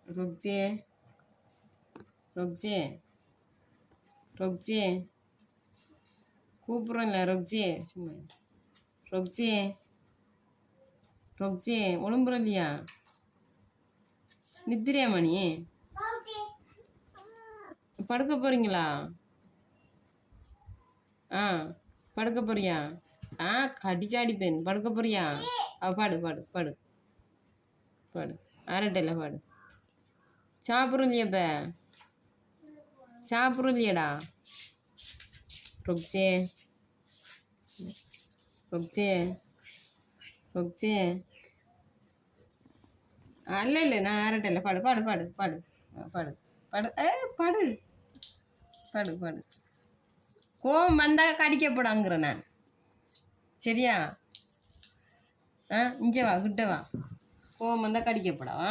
ரொக்ஜே ரொக்ஜே ரொக்ஜே கூப்பிட்றேன்ல ரொக்ஜே சும்மா ரொக்ஜே ரொக்ஜே ஒழும்புற இல்லையா நித்திரியா மணி படுக்க போறீங்களா ஆ படுக்க போறியா ஆ கடிச்சாடி பெண் படுக்க போறியா பாடு பாடு பாடு பாடு அரட்டையில் பாடு சாப்பிட்றோம் இல்லையாப்ப சாப்பிட்றோம் இல்லையாடா ரொக்ஜே ரொக்ஜே ரொக்ஜே இல்லை நான் அரட்டையில் பாடு பாடு பாடு பாடு பாடு பாடு பாடு பாடு பாடு கோவம் வந்தால் கடிக்கப்படாங்கிறேன் நான் சரியா இங்கே வா கிட்ட வா கோவம் வந்தால் கடிக்கப்படா